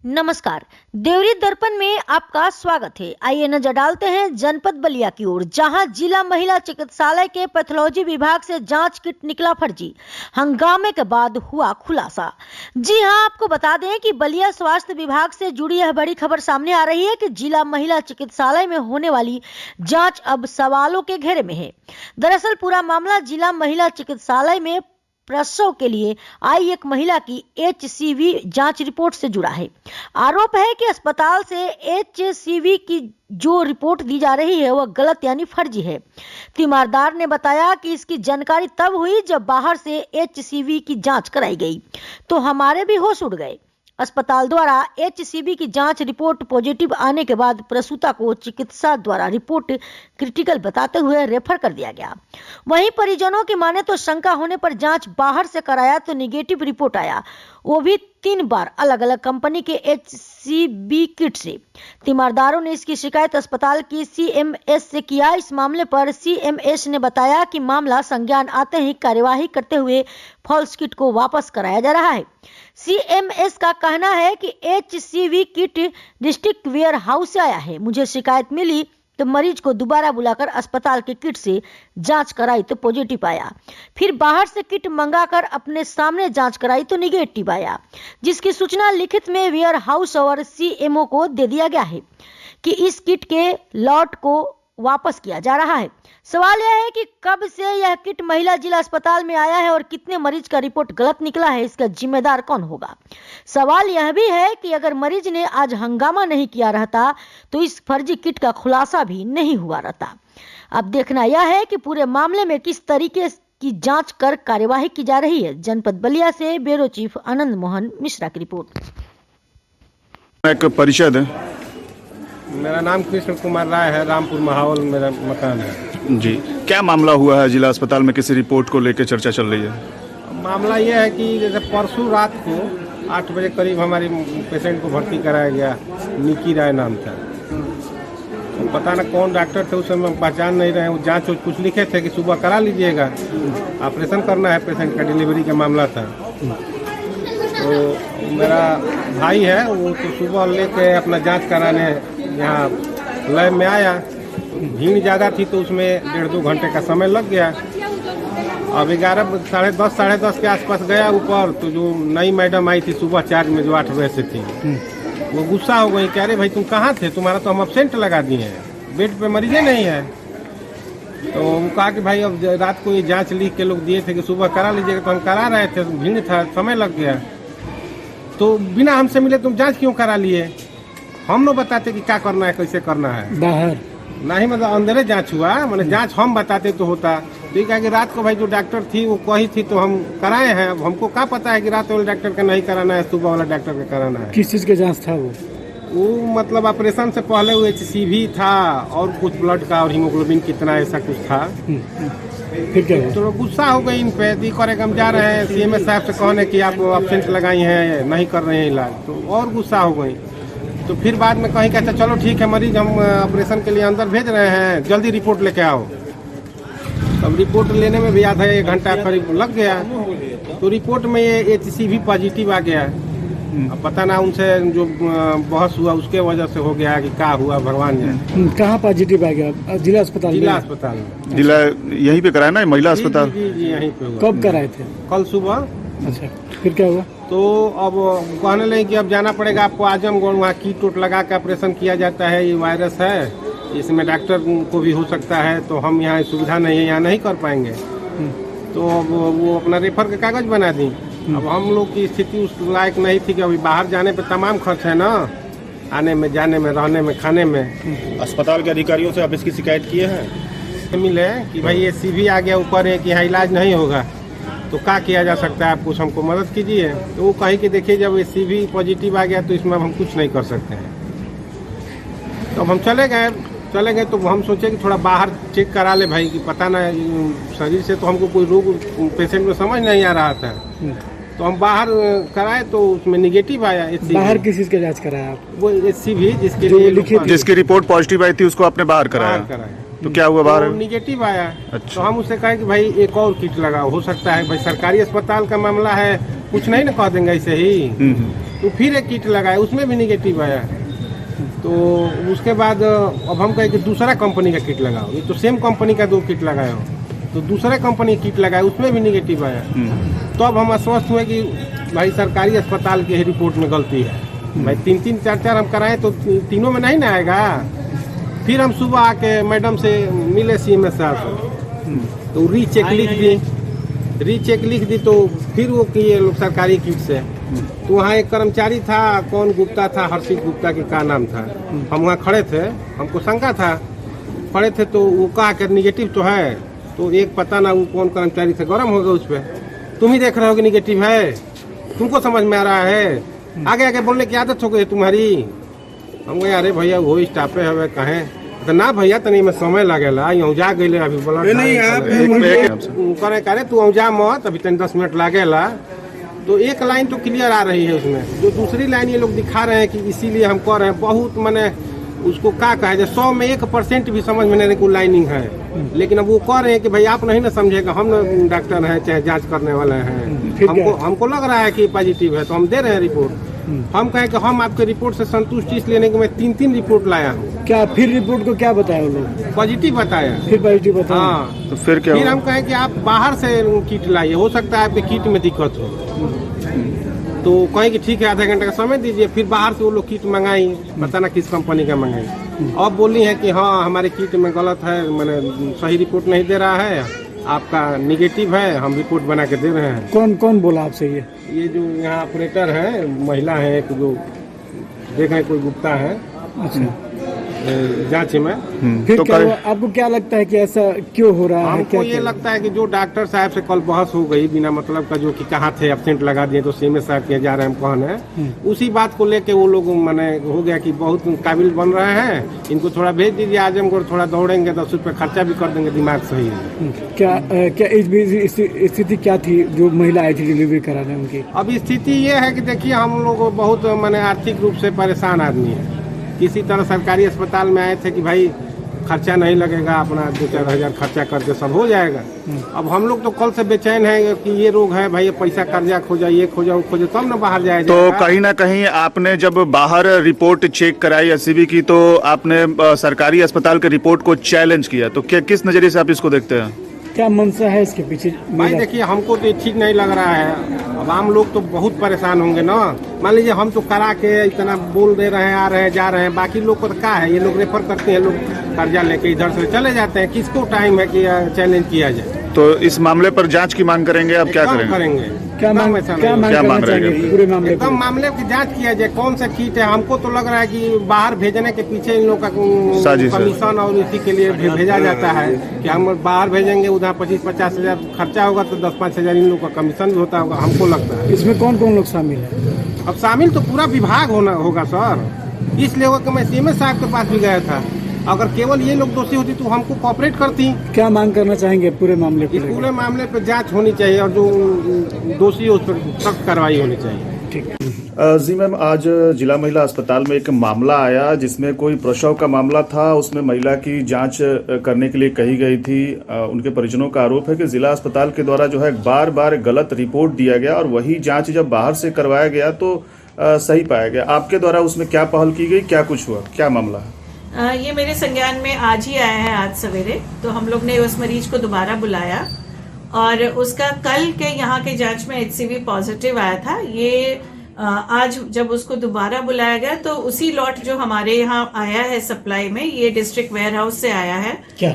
नमस्कार, देवरी दर्पण में आपका स्वागत है। आइए नजर डालते हैं जनपद बलिया की ओर, जहां जिला महिला चिकित्सालय के पैथोलॉजी विभाग से जांच किट निकला फर्जी। हंगामे के बाद हुआ खुलासा। जी हां, आपको बता दें कि बलिया स्वास्थ्य विभाग से जुड़ी यह बड़ी खबर सामने आ रही है कि जिला महिला चिकित्सालय में होने वाली जांच अब सवालों के घेरे में है। दरअसल पूरा मामला जिला महिला चिकित्सालय में प्रसव के लिए आई एक महिला की HCV जांच रिपोर्ट से जुड़ा है। आरोप है कि अस्पताल से HCV की जो रिपोर्ट दी जा रही है वह गलत यानी फर्जी है। तीमारदार ने बताया कि इसकी जानकारी तब हुई जब बाहर से HCV की जांच कराई गई तो हमारे भी होश उड़ गए। अस्पताल द्वारा HCV की जांच रिपोर्ट पॉजिटिव आने के बाद प्रसूता को चिकित्सा द्वारा रिपोर्ट क्रिटिकल बताते हुए रेफर कर दिया गया। वहीं परिजनों की माने तो शंका होने पर जांच बाहर से कराया तो निगेटिव रिपोर्ट आया, वो भी 3 बार अलग अलग कंपनी के HCV किट से। तीमारदारों ने इसकी शिकायत अस्पताल की CMS से किया। इस मामले पर CMS ने बताया कि मामला संज्ञान आते ही कार्यवाही करते हुए फॉल्स किट को वापस कराया जा रहा है। CMS का कहना है कि HCV kit district warehouse से आया है। मुझे शिकायत मिली तो मरीज को दोबारा बुलाकर अस्पताल के किट से जांच कराई तो पॉजिटिव आया। फिर बाहर से किट मंगाकर अपने सामने जांच कराई तो निगेटिव आया, जिसकी सूचना लिखित में वेयर हाउस और CMO को दे दिया गया है कि इस किट के लॉट को वापस किया जा रहा है। सवाल यह है कि कब से यह किट महिला जिला अस्पताल में आया है और कितने मरीज का रिपोर्ट गलत निकला है, इसका जिम्मेदार कौन होगा। सवाल यह भी है कि अगर मरीज ने आज हंगामा नहीं किया रहता तो इस फर्जी किट का खुलासा भी नहीं हुआ रहता। अब देखना यह है कि पूरे मामले में किस तरीके की जांच कर कार्यवाही की जा रही है। जनपद बलिया से ब्यूरो चीफ आनंद मोहन मिश्रा की रिपोर्ट। एक परिषद है। मेरा नाम कृष्ण कुमार राय है, रामपुर महावल मेरा मकान है। जी, क्या मामला हुआ है जिला अस्पताल में, किसी रिपोर्ट को लेकर चर्चा चल रही है? मामला ये है कि जैसे परसों रात को 8 बजे करीब हमारी पेशेंट को भर्ती कराया गया। निकी राय नाम था। तो पता ना कौन डॉक्टर थे, उस समय हम पहचान नहीं रहे। वो जाँच कुछ लिखे थे कि सुबह करा लीजिएगा, ऑपरेशन करना है पेशेंट का, डिलीवरी का मामला था। तो मेरा भाई है वो तो सुबह लेके अपना जांच कराने यहाँ लैब में आया। भीड़ ज़्यादा थी तो उसमें 1.5-2 घंटे का समय लग गया। अब 11 साढ़े 10 के आसपास गया ऊपर, तो जो नई मैडम आई थी सुबह चार्ज में, जो 8 बजे से थी, वो गुस्सा हो गई कि अरे भाई तुम कहाँ थे, तुम्हारा तो हम एब्सेंट लगा दिए हैं, बेड पे मरीजे नहीं है। तो वो कहा कि भाई अब रात को ये जाँच लिख के लोग दिए थे कि सुबह करा लीजिएगा, तो हम करा रहे थे, भीड़ था, समय लग गया। तो बिना हमसे मिले तुम जांच क्यों करा लिए? हम लोग बताते कि क्या करना है, कैसे करना है। बाहर नहीं, मतलब अंदर जांच हुआ, मतलब जांच हम बताते तो होता। तो ये कहा कि रात को भाई जो डॉक्टर थी वो कही थी तो हम कराए हैं। अब हमको क्या पता है कि रात वाले डॉक्टर का नहीं कराना है, सुबह वाला डॉक्टर का कराना है। किस चीज का जांच था वो मतलब ऑपरेशन से पहले वो HCV था और कुछ ब्लड का और हीमोग्लोबिन कितना ऐसा कुछ था। फिर क्या तो गुस्सा हो गई इन पे। करे हम जा रहे हैं CMS साहब से कहने कि आप एब्सेंट लगाई हैं, नहीं कर रहे हैं इलाज, तो और गुस्सा हो गई। तो फिर बाद में कहीं कहता चलो ठीक है, मरीज हम ऑपरेशन के लिए अंदर भेज रहे हैं, जल्दी रिपोर्ट लेके आओ। तब रिपोर्ट लेने में भी आधा 1 घंटा करीब लग गया। तो रिपोर्ट में ये HCV पॉजिटिव आ गया। अब पता ना उनसे जो बहस हुआ उसके वजह से हो गया कि क्या हुआ भगवान जाने। कहाँ पॉजिटिव आ गया? जिला अस्पताल? जिला अस्पताल में। जिला यहीं पे कराया ना, महिला अस्पताल? जी यहीं पे हुआ। कब कराए थे? कल सुबह। अच्छा, फिर क्या हुआ? तो अब कहने लगे कि अब जाना पड़ेगा आपको आजमगढ़, वहाँ कीट उट लगा के ऑपरेशन किया जाता है, ये वायरस है, इसमें डॉक्टर को भी हो सकता है, तो हम यहाँ सुविधा नहीं है, यहाँ नहीं कर पाएंगे। तो अब वो अपना रेफर का कागज बना दी। अब हम लोग की स्थिति उस लायक नहीं थी कि अभी बाहर जाने पे तमाम खर्च है ना, आने में, जाने में, रहने में, खाने में। अस्पताल के अधिकारियों से आप इसकी शिकायत किए हैं? मिले कि भाई ये CV आ गया ऊपर है कि यहाँ इलाज नहीं होगा, तो क्या किया जा सकता है, आप कुछ हमको मदद कीजिए। तो वो कहीं कि देखिए जब ये CV पॉजिटिव आ गया तो इसमें हम कुछ नहीं कर सकते हैं। तो हम चले गए तो हम सोचे कि थोड़ा बाहर चेक करा ले भाई, कि पता ना शरीर से तो हमको कोई रोग पेशेंट में समझ नहीं आ रहा था। तो हम बाहर कराए तो उसमें निगेटिव आया। बाहर किस चीज का जांच कराया आप? वो HCV जिसकी रिपोर्ट पॉजिटिव आई थी उसको आपने बाहर कराया? तो क्या हुआ बाहर? तो निगेटिव आया। अच्छा। तो हम उससे कहे कि भाई एक और किट लगाओ, हो सकता है भाई सरकारी अस्पताल का मामला है, कुछ नहीं ना कह देंगे ऐसे ही। तो फिर एक किट लगाया, उसमें भी निगेटिव आया। तो उसके बाद अब हम कहे कि दूसरा कंपनी का किट लगाओ, ये तो सेम कंपनी का 2 किट लगाया हो, तो दूसरे कंपनी किट लगाया, उसमें भी निगेटिव आया। तो अब हम आश्वस्त हुए कि भाई सरकारी अस्पताल की रिपोर्ट में गलती है। भाई 3-3 4-4 हम कराएं तो तीनों में नहीं ना आएगा। फिर हम सुबह आके मैडम से मिले CMS साहब से, तो रीचेक लिख दी तो फिर वो किए लोग सरकारी किट से। तो वहाँ एक कर्मचारी था, कौन गुप्ता था, हर्षित गुप्ता के क्या नाम था, हम वहाँ खड़े थे, हमको शंका था, खड़े थे तो वो कहा कि निगेटिव तो है। तो एक पता ना वो कौन कर्मचारी थे, गरम हो गया उस पर, तुम ही देख रहे हो कि निगेटिव है, तुमको समझ में आ रहा है, आगे आगे बोलने की आदत हो गई तुम्हारी। हम कहे अरे भैया वो स्टाफे है कहें तो ना भैया तनी में समय लगेला, यूँ जा गए अभी बोला करे तू जा मत, अभी 10 मिनट लगेला। तो एक लाइन तो क्लियर आ रही है उसमें, जो दूसरी लाइन ये लोग दिखा रहे हैं कि इसीलिए हम कर रहे हैं, बहुत मैंने उसको क्या कहा जाए, 100 में 1% भी समझ में नहीं कोई लाइनिंग है। लेकिन अब वो कह रहे हैं कि भाई आप नहीं ना समझेगा, हम डॉक्टर हैं चाहे जांच करने वाले हैं, हमको लग रहा है कि पॉजिटिव है तो हम दे रहे हैं रिपोर्ट। हम कहें कि हम आपके रिपोर्ट से संतुष्ट, इसलिए कि मैं 3 रिपोर्ट लाया हूँ। क्या फिर रिपोर्ट को क्या बताया वो लोग? पॉजिटिव बताया। फिर पॉजिटिव बताया? हाँ। तो फिर क्या? फिर हम कहें कि आप बाहर से किट लाइए, हो सकता है आपके किट में दिक्कत हो। तो कहें कि ठीक है, आधा घंटे का समय दीजिए। फिर बाहर से वो लोग किट मंगाई, पता ना किस कंपनी का मंगाई। अब बोली है कि हाँ हमारे किट में गलत है, मैंने सही रिपोर्ट नहीं दे रहा है, आपका निगेटिव है, हम रिपोर्ट बना के दे रहे हैं। कौन कौन बोला आपसे ये जो यहाँ ऑपरेटर है, महिला है एक, जो देख रहे कोई गुप्ता है। अच्छा। जांच में फिर तो क्या आपको क्या लगता है कि ऐसा क्यों हो रहा है? हमको ये लगता है कि जो डॉक्टर साहब से कल बहस हो गई बिना मतलब का, जो कि कहाँ थे, एब्सेंट लगा दिए तो CMS साहब के जा रहे हैं हम कहने, उसी बात को लेके वो लोग मैंने हो गया कि बहुत काबिल बन रहे हैं, इनको थोड़ा भेज दीजिए आजमगढ़, थोड़ा दौड़ेंगे 10 रुपये खर्चा भी कर देंगे, दिमाग सही है। क्या इस स्थिति क्या थी जो महिला आई थी डिलीवरी कराने उनकी? अब स्थिति ये है कि देखिए हम लोग बहुत मैंने आर्थिक रूप से परेशान आदमी है। किसी तरह सरकारी अस्पताल में आए थे कि भाई खर्चा नहीं लगेगा, अपना 2-4 हज़ार खर्चा करके सब हो जाएगा। अब हम लोग तो कल से बेचैन है कि ये रोग है भाई, पैसा कर्जा खोजा, ये खोजा वो खोजा, तब ना बाहर जाए। तो कहीं ना कहीं आपने जब बाहर रिपोर्ट चेक कराई SCB की, तो आपने सरकारी अस्पताल के रिपोर्ट को चैलेंज किया, तो क्या किस नजरिए से आप इसको देखते हैं? क्या मंशा है इसके पीछे? भाई देखिए हमको तो ठीक नहीं लग रहा है। अब आम लोग तो बहुत परेशान होंगे ना। मान लीजिए हम तो करा के इतना बोल दे रहे हैं, आ रहे हैं, जा रहे हैं, बाकी लोग को तो क्या है, ये लोग रेफर करते हैं, लोग कर्जा लेके इधर से चले जाते हैं। किसको टाइम है कि चैलेंज किया जाए? तो इस मामले पर जांच की मांग करेंगे, आप क्या करेंगे? क्या मांग रहे हैं पूरे मामले? एकदम मामले की जांच किया जाए, कौन सा किट है। हमको तो लग रहा है कि बाहर भेजने के पीछे इन लोग का कमीशन और इसी के लिए भेजा जाता है कि हम बाहर भेजेंगे, उधर 25-50 हज़ार खर्चा होगा तो 10-5 हज़ार इन लोग का कमीशन भी होता होगा, हमको लगता है। इसमें कौन कौन लोग शामिल है? अब शामिल तो पूरा विभाग होगा सर, इसलिए होगा कि मैं CMS साहब के पास भी गया था। अगर केवल ये लोग दोषी होती तो हमको कोऑपरेट करती। क्या मांग करना चाहेंगे पूरे मामले पे? इस पूरे मामले पे जांच होनी चाहिए और जो दोषी हो उस पर सख्त कार्रवाई होनी चाहिए। ठीक। जी मैम, आज जिला महिला अस्पताल में एक मामला आया जिसमें कोई प्रसव का मामला था, उसमें महिला की जांच करने के लिए कही गई थी। उनके परिजनों का आरोप है कि जिला अस्पताल के द्वारा जो है बार बार गलत रिपोर्ट दिया गया और वही जांच जब बाहर से करवाया गया तो सही पाया गया। आपके द्वारा उसमें क्या पहल की गई, क्या कुछ हुआ, क्या मामला है? ये मेरे संज्ञान में आज ही आया है, आज सवेरे। तो हम लोग ने उस मरीज को दोबारा बुलाया और उसका कल के यहाँ के जांच में HCV पॉजिटिव आया था। ये आज जब उसको दोबारा बुलाया गया तो उसी लॉट जो हमारे यहाँ आया है सप्लाई में, ये डिस्ट्रिक्ट वेयर हाउस से आया है। क्या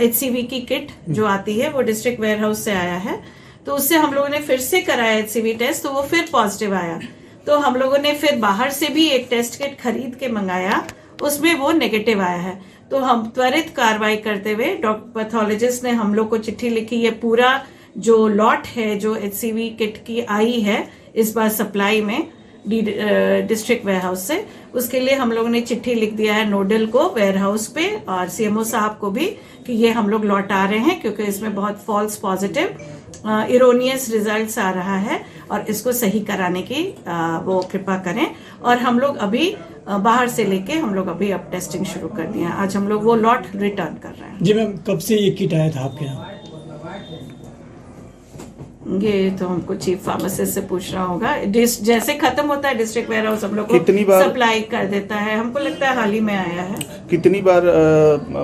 HCV की किट जो आती है वो डिस्ट्रिक्ट वेयर हाउस से आया है। तो उससे हम लोगों ने फिर से कराया HCV टेस्ट, तो वो फिर पॉजिटिव आया। तो हम लोगों ने फिर बाहर से भी एक टेस्ट किट खरीद के मंगाया, उसमें वो नेगेटिव आया है। तो हम त्वरित कार्रवाई करते हुए डॉक्टर पैथोलॉजिस्ट ने हम लोग को चिट्ठी लिखी। ये पूरा जो लॉट है जो HCV किट की आई है इस बार सप्लाई में डिस्ट्रिक्ट वेयर हाउस से, उसके लिए हम लोगों ने चिट्ठी लिख दिया है नोडल को वेयर हाउस पे और CMO साहब को भी कि ये हम लोग लौट आ रहे हैं क्योंकि इसमें बहुत फॉल्स पॉजिटिव इरोनियस रिजल्ट्स आ रहा है और इसको सही कराने की वो कृपा करें। और हम लोग अभी बाहर से लेके हम लोग अभी अब टेस्टिंग शुरू कर दिया है। आज हम लोग वो लॉट रिटर्न कर रहे हैं। जी मैम, कब से ये किट आया था आपके यहाँ? ये तो हमको चीफ फार्मासिस्ट से पूछना होगा। जैसे खत्म होता है डिस्ट्रिक्ट वेयर हाउस हम लोग कितनी को बार सप्लाई कर देता है। हमको लगता है हाल ही में आया है। कितनी बार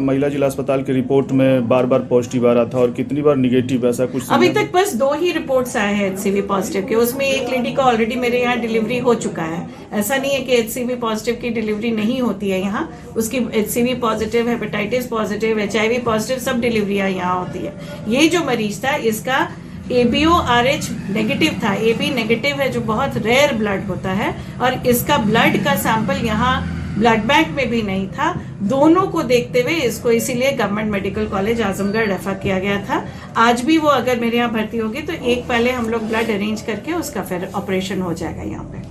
महिला जिला अस्पताल की रिपोर्ट में बार बार पॉजिटिव आ रहा था और कितनी बार निगेटिव, ऐसा कुछ? अभी तक बस 2 ही रिपोर्ट्स आए हैं HCV पॉजिटिव के। उसमें एक लेडी का ऑलरेडी मेरे यहाँ डिलीवरी हो चुका है। ऐसा नहीं है कि HCV पॉजिटिव की डिलीवरी नहीं होती है यहाँ। उसकी HCV positive, hepatitis positive, HIV positive सब डिलीवरियां यहाँ होती है। ये जो मरीज था इसका ABO-RH नेगेटिव था। AB नेगेटिव है जो बहुत रेयर ब्लड होता है और इसका ब्लड का सैंपल यहाँ ब्लड बैंक में भी नहीं था। दोनों को देखते हुए इसको इसीलिए government medical college Azamgarh refer किया गया था। आज भी वो अगर मेरे यहाँ भर्ती होगी तो एक पहले हम लोग ब्लड अरेंज करके उसका फिर ऑपरेशन हो जाएगा यहाँ पे।